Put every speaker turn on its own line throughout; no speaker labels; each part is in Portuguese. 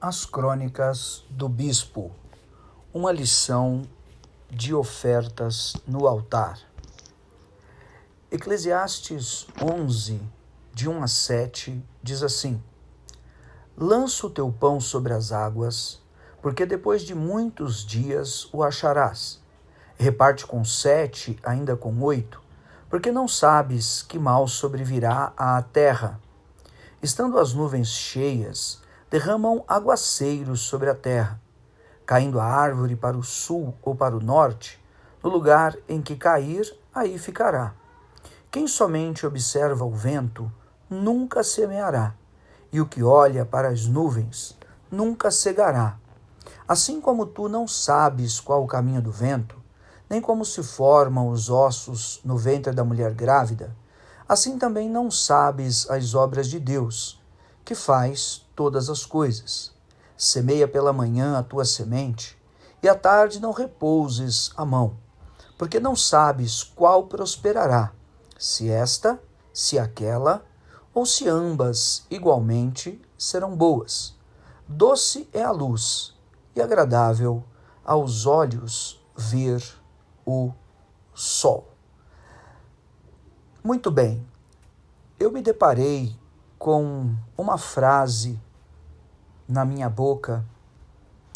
As Crônicas do Bispo, uma lição de ofertas no altar. Eclesiastes 11, de 1 a 7, diz assim: Lança o teu pão sobre as águas, porque depois de muitos dias o acharás. Reparte com 7, ainda com 8, porque não sabes que mal sobrevirá à terra. Estando as nuvens cheias, derramam aguaceiros sobre a terra, caindo a árvore para o sul ou para o norte, no lugar em que cair, aí ficará. Quem somente observa o vento, nunca semeará, e o que olha para as nuvens, nunca cegará. Assim como tu não sabes qual o caminho do vento, nem como se formam os ossos no ventre da mulher grávida, assim também não sabes as obras de Deus, que faz todas as coisas. Semeia pela manhã a tua semente, e à tarde não repouses a mão, porque não sabes qual prosperará, se esta, se aquela, ou se ambas igualmente serão boas. Doce é a luz, e agradável aos olhos ver o sol. Muito bem, eu me deparei com uma frase na minha boca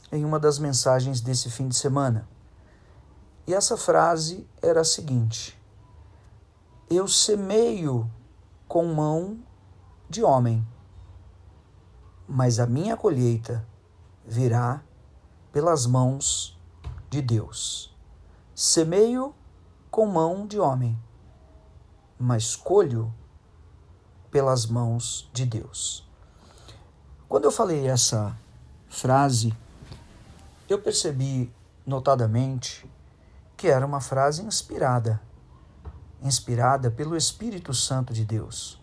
em uma das mensagens desse fim de semana. E essa frase era a seguinte: eu semeio com mão de homem, mas a minha colheita virá pelas mãos de Deus. Semeio com mão de homem, mas colho pelas mãos de Deus. Quando eu falei essa frase, eu percebi notadamente que era uma frase inspirada pelo Espírito Santo de Deus,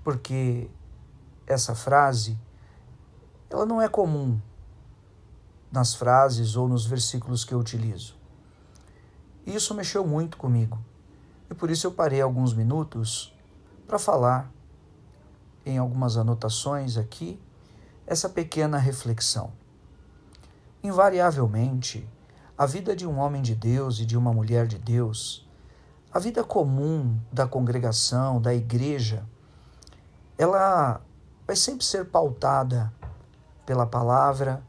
porque essa frase, ela não é comum nas frases ou nos versículos que eu utilizo. E isso mexeu muito comigo, e por isso eu parei alguns minutos para falar em algumas anotações aqui essa pequena reflexão. Invariavelmente, a vida de um homem de Deus e de uma mulher de Deus, a vida comum da congregação, da igreja, ela vai sempre ser pautada pela palavra,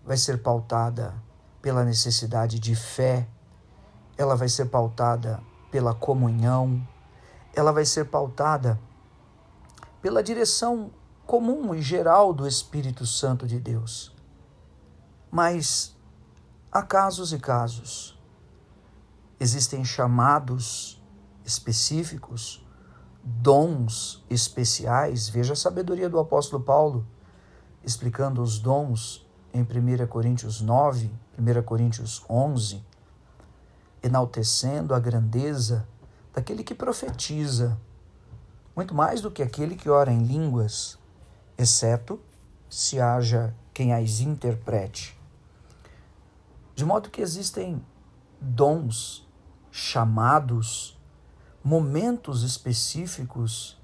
vai ser pautada pela necessidade de fé, ela vai ser pautada pela comunhão, ela vai ser pautada pela direção comum e geral do Espírito Santo de Deus. Mas há casos e casos. Existem chamados específicos, dons especiais. Veja a sabedoria do apóstolo Paulo, explicando os dons em 1 Coríntios 9, 1 Coríntios 11, enaltecendo a grandeza daquele que profetiza, muito mais do que aquele que ora em línguas, exceto se haja quem as interprete. De modo que existem dons, chamados, momentos específicos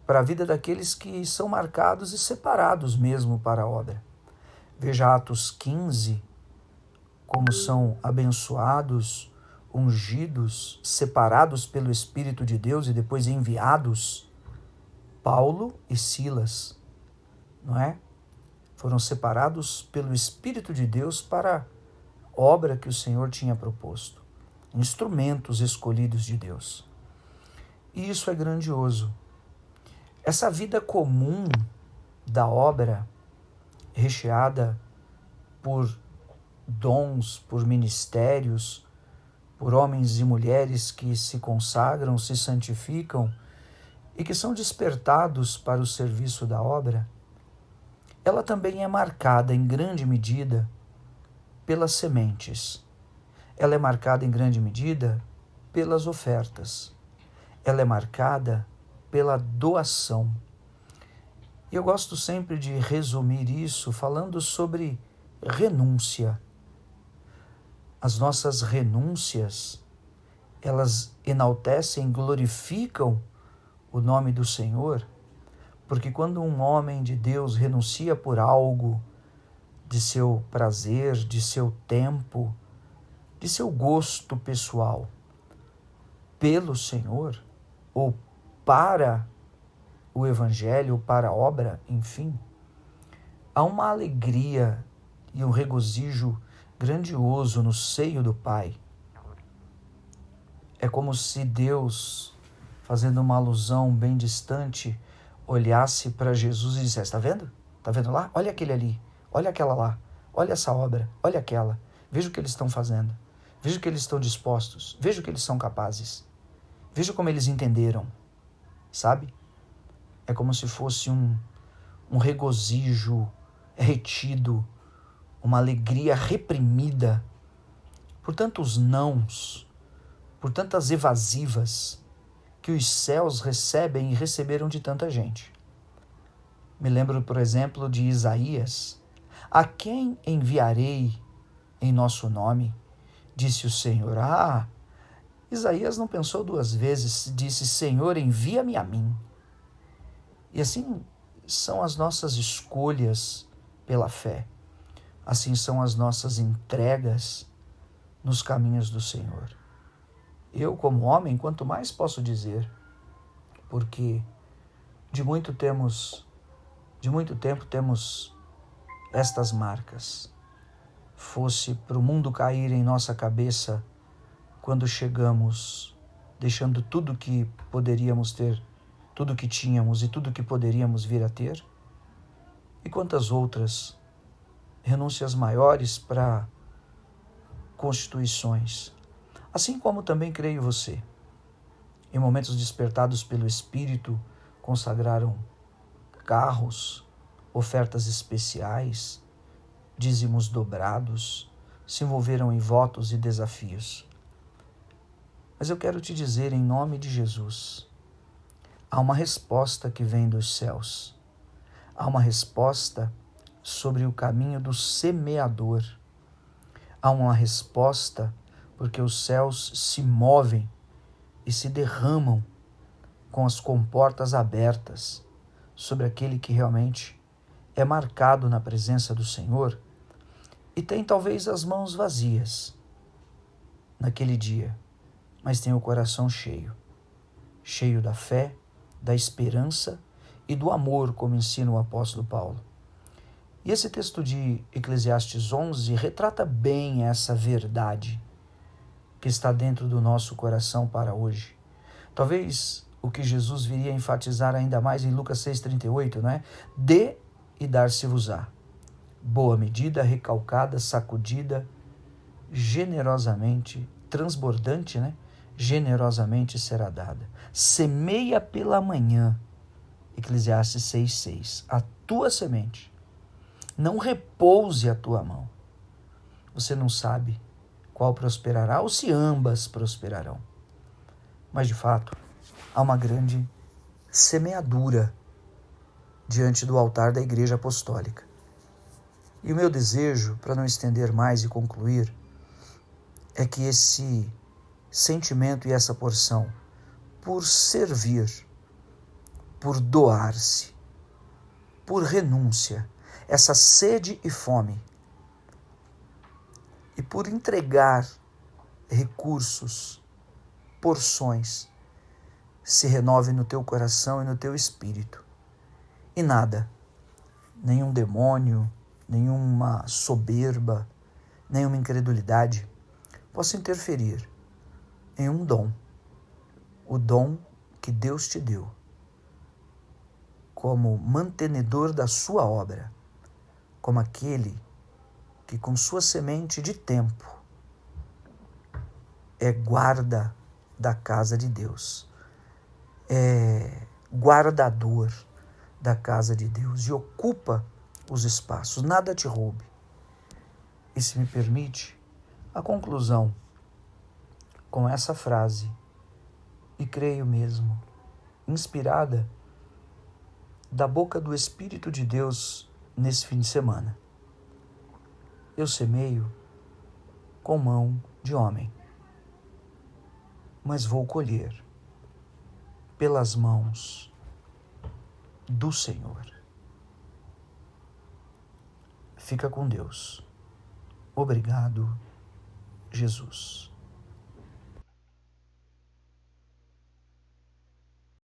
para a vida daqueles que são marcados e separados mesmo para a obra. Veja Atos 15, como são abençoados, ungidos, separados pelo Espírito de Deus e depois enviados, Paulo e Silas, não é? Foram separados pelo Espírito de Deus para a obra que o Senhor tinha proposto. Instrumentos escolhidos de Deus. E isso é grandioso. Essa vida comum da obra, recheada por dons, por ministérios, por homens e mulheres que se consagram, se santificam e que são despertados para o serviço da obra, ela também é marcada em grande medida pelas sementes. Ela é marcada em grande medida pelas ofertas. Ela é marcada pela doação. E eu gosto sempre de resumir isso falando sobre renúncia. As nossas renúncias, elas enaltecem, glorificam o nome do Senhor, Porque quando um homem de Deus renuncia por algo de seu prazer, de seu tempo, de seu gosto pessoal, pelo Senhor, ou para o Evangelho, ou para a obra, enfim, há uma alegria e um regozijo grandioso no seio do Pai. É como se Deus, fazendo uma alusão bem distante, olhasse para Jesus e dissesse: está vendo? Está vendo lá? Olha aquele ali, olha aquela lá, olha essa obra, olha aquela. Veja o que eles estão fazendo, veja o que eles estão dispostos, veja o que eles são capazes, veja como eles entenderam, sabe? É como se fosse um regozijo retido, uma alegria reprimida por tantos nãos, por tantas evasivas que os céus recebem e receberam de tanta gente. Me lembro, por exemplo, de Isaías: a quem enviarei em nosso nome? Disse o Senhor. Isaías não pensou duas vezes, disse: Senhor, envia-me a mim. E assim são as nossas escolhas pela fé. Assim são as nossas entregas nos caminhos do Senhor. Eu, como homem, quanto mais posso dizer, porque de muito tempo temos estas marcas. Fosse para o mundo cair em nossa cabeça quando chegamos, deixando tudo que poderíamos ter, tudo que tínhamos e tudo que poderíamos vir a ter, e quantas outras renúncias maiores para constituições. Assim como também creio você, em momentos despertados pelo Espírito, consagraram carros, ofertas especiais, dízimos dobrados, se envolveram em votos e desafios. Mas eu quero te dizer, em nome de Jesus, há uma resposta que vem dos céus. Há uma resposta sobre o caminho do semeador. Há uma resposta porque os céus se movem e se derramam com as comportas abertas sobre aquele que realmente é marcado na presença do Senhor e tem talvez as mãos vazias naquele dia, mas tem o coração cheio, cheio da fé, da esperança e do amor, como ensina o apóstolo Paulo. E esse texto de Eclesiastes 11 retrata bem essa verdade que está dentro do nosso coração para hoje. Talvez o que Jesus viria a enfatizar ainda mais em Lucas 6,38, não é? Dê e dar-se-vos-á. Boa medida, recalcada, sacudida, generosamente, transbordante, né? Generosamente será dada. Semeia pela manhã, Eclesiastes 6,6. A tua semente. Não repouse a tua mão. Você não sabe qual prosperará ou se ambas prosperarão. Mas, de fato, há uma grande semeadura diante do altar da Igreja Apostólica. E o meu desejo, para não estender mais e concluir, é que esse sentimento e essa porção, por servir, por doar-se, por renúncia, essa sede e fome, e por entregar recursos, porções, se renove no teu coração e no teu espírito. E nada, nenhum demônio, nenhuma soberba, nenhuma incredulidade possa interferir em um dom, o dom que Deus te deu, como mantenedor da sua obra, como aquele que com sua semente de tempo é guarda da casa de Deus, é guardador da casa de Deus e ocupa os espaços, nada te roube. E se me permite, a conclusão com essa frase, e creio mesmo, inspirada da boca do Espírito de Deus nesse fim de semana. Eu semeio com mão de homem, mas vou colher pelas mãos do Senhor. Fica com Deus. Obrigado, Jesus.